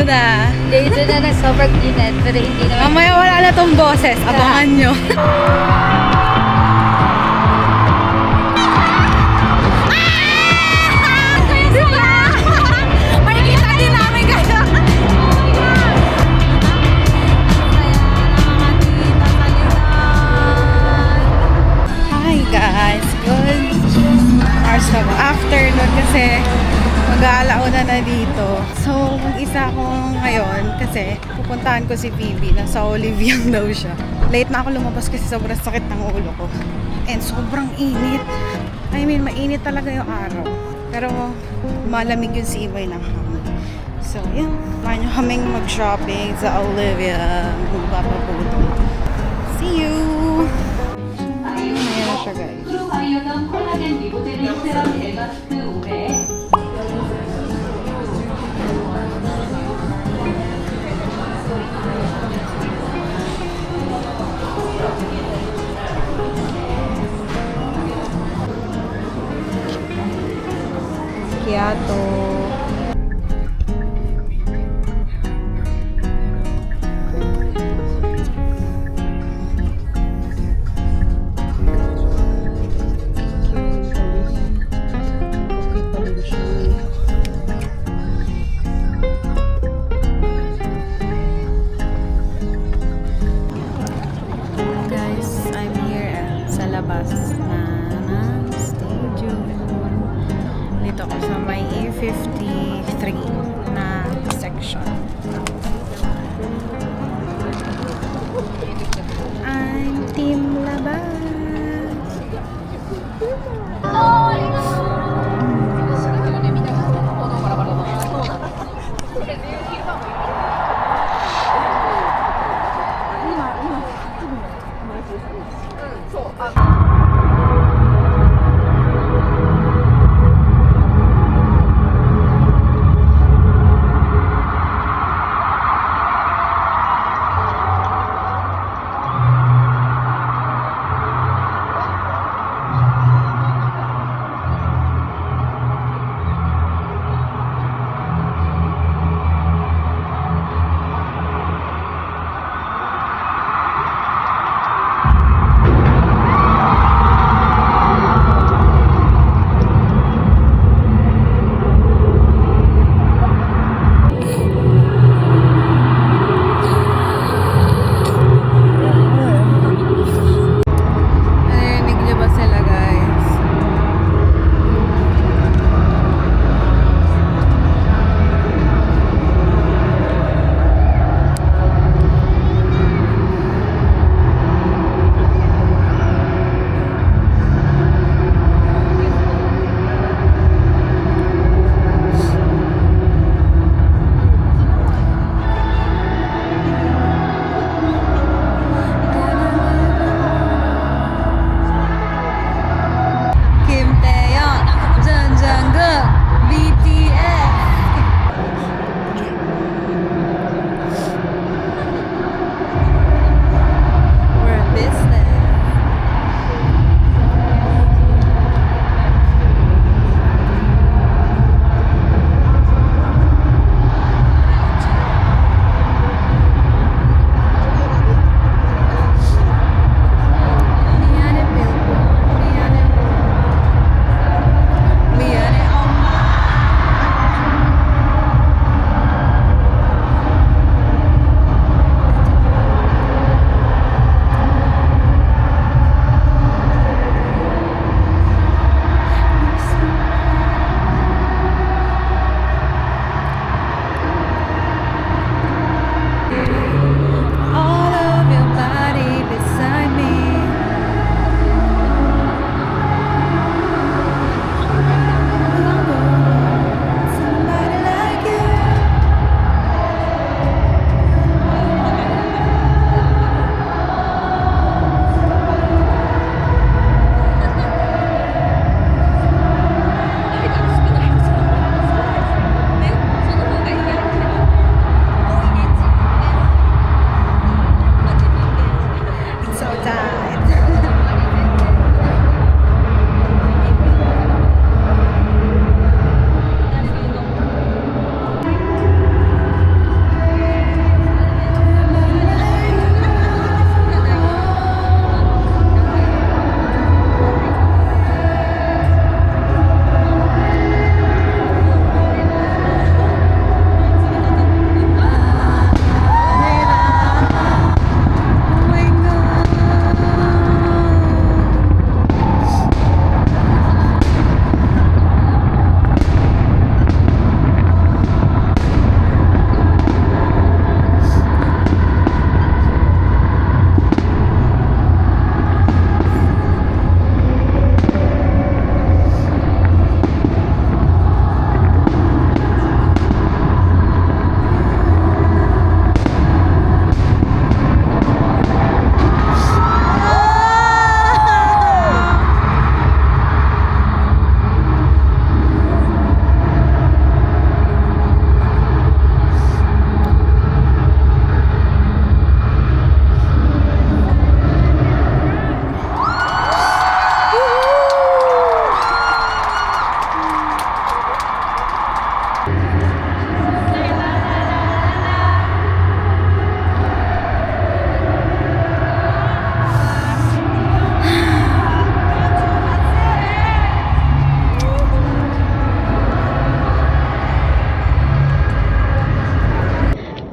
muna. Dito na ng sobrang init, pero hindi naman. Mamaya wala na tong boses. Abangan nyo. Makikita din namin kayo. Hi guys, good afternoon kasi mag-aalauna na dito. So, mag-isa ako ngayon kasi pupuntahan ko si Phoebe. Nasa Oliviang daw siya. Late na ako lumabas kasi sobrang sakit ng ulo ko. And sobrang init. I mean, mainit talaga yung araw. Pero malamig yung sibay ng hangin. So, yun. Kaya nyo kaming mag-shopping sa Olivia. Magpapaputo. See you! Ayan na siya, guys. Kiato. Guys, I'm here sa labas na stadium. Dito ako sa may A53 na section. I'm Team Laban.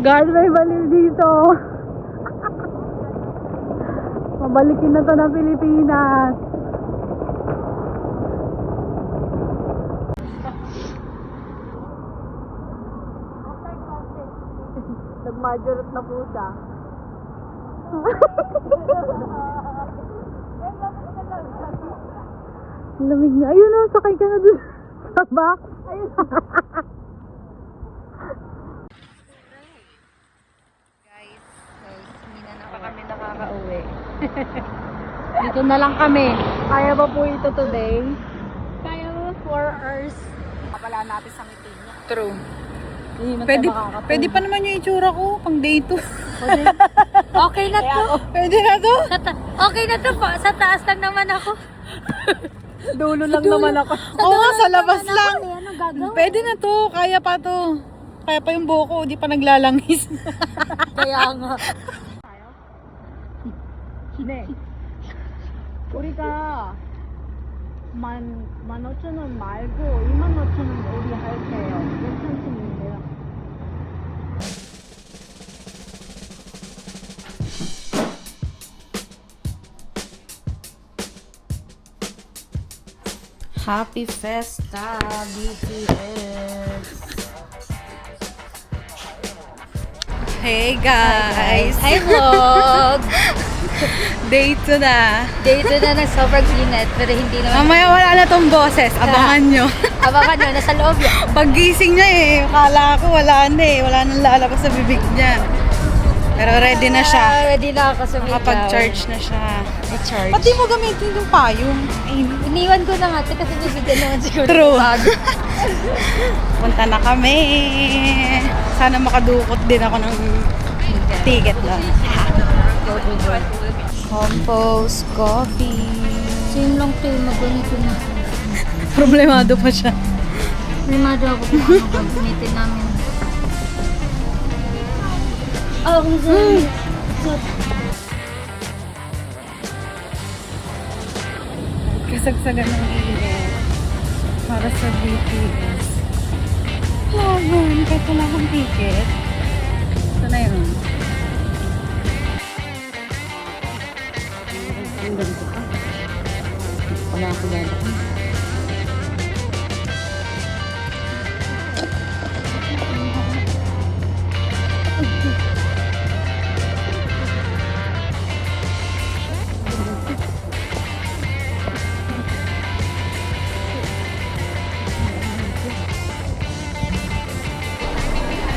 Guard, may baliw dito. Mabalikin na to ng Pilipinas. Nag-majorate na po siya. Lamig niya. Ayun o, sakay ka na dun sa box. Ayun. Guys, so hindi na pa kami nakaka-uwi. Dito na lang kami. Kaya ba po ito today? Kaya mo 4 hours. Kapala natin sa meeting. True. Pwede pa naman yung itsura ko pang day 2. Okay na to. Pwede na to? Okay na to po. Sa taas lang naman ako. Dulo lang naman ako. Oo nga, sa labas lang. Ano gagawin? Pwede na to. Kaya pa to. Kaya pa yung buhok ko. Di pa naglalangis. Kaya nga. 네. 우리가 15,000원 말고 25,000원 우리 할게요. 괜찮으신데요? Happy Festa, BTS! Hey guys! Hi vlog! Day 2 na. Dito na ng sobrang init pero hindi naman. Mamaya wala na tong boses. Abangan nyo. Abangan nyo, nasa loob yan. Paggising niya akala ko wala na wala nang lalabas sa bibig niya. Pero ready na siya. Ready na ako sa Nakapag-charge na siya. I-charge. Pati mo gamitin yung payong. Iniwan ko na nga ito kasi bibigyan naman siguro. True. ng bago. Punta na kami. Sana makadukot din ako ng ticket lang. Compose coffee. Same lang tayo, magunito na. Problemado pa siya. Primado ako kung ano gagamitin namin. Oh, kung saan. Kasagsagan ng init para sa BTS. Laban, kahit wala akong ticket. Ito na yun. Ang ganito pa. Wala ako ganito.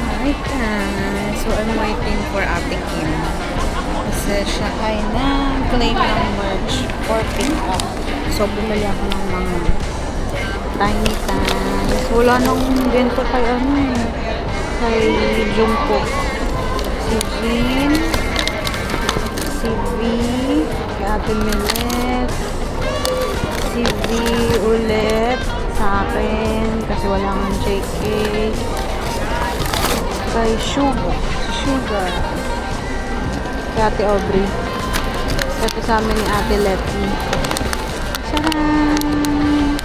Alright guys, so I'm waiting for Ate Kim. Kasi siya ay na-claim ng merch for pick-up. So bumili ako ng mga tiny tans. Wala nang bento kay kay Jungkook. Si Jin, si V, kay Ate Milet, si V ulit sa akin kasi wala nang JK. Kay Sugar. Kay Ate Aubrey. Ito sa amin ni Ate Letty. Tcharam!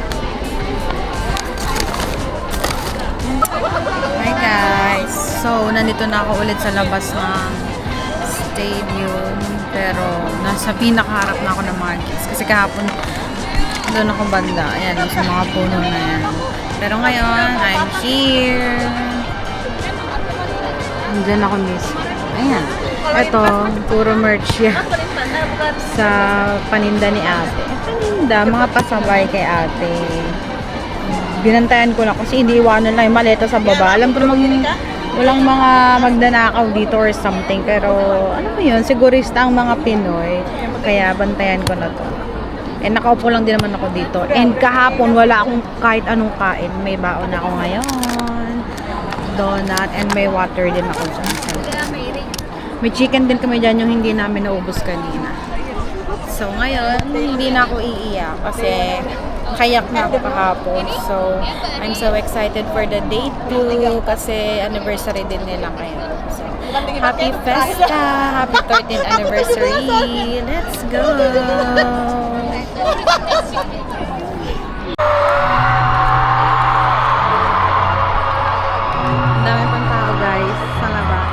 Hi guys! So, nandito na ako ulit sa labas ng stadium. Pero, nasa pinakaharap na ako ng mga kids. Kasi kahapon, doon ako banda. Ayan, sa mga puno na yan. Pero ngayon, I'm here. Diyan ako miss. Ayan. Ito, puro merch yan. Sa paninda ni ate. Paninda, mga pasabay kay ate. Binantayan ko na kasi iniiwanan lang yung maleta sa baba. Alam ko namang walang mga magdanakaw dito or something. Pero, ano mo yun, sigurista ang mga Pinoy. Kaya bantayan ko na to. And nakaupo lang din naman ako dito. And kahapon, wala akong kahit anong kain. May baon ako ngayon. Donut and may water din ako dyan. May chicken din kami dyan yung hindi namin naubos kanina. So ngayon, hindi na ako iiyak kasi kayak na ako kahapon. So I'm so excited for the day 2 kasi anniversary din nila ngayon. So happy Festa! Happy 13th anniversary! Let's go! Ang dami pang tao guys sa labas.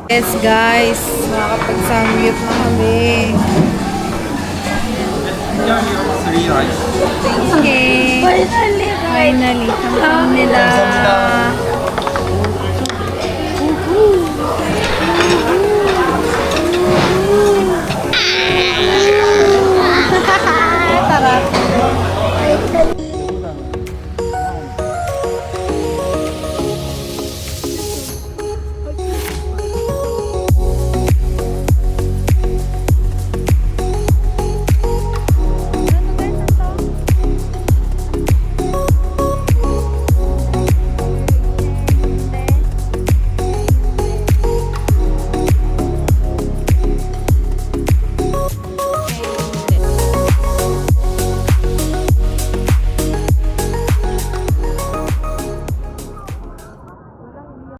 Yes guys, makakapag-samgyup na kami. Three rice. Okay. Finally, kamsam nila.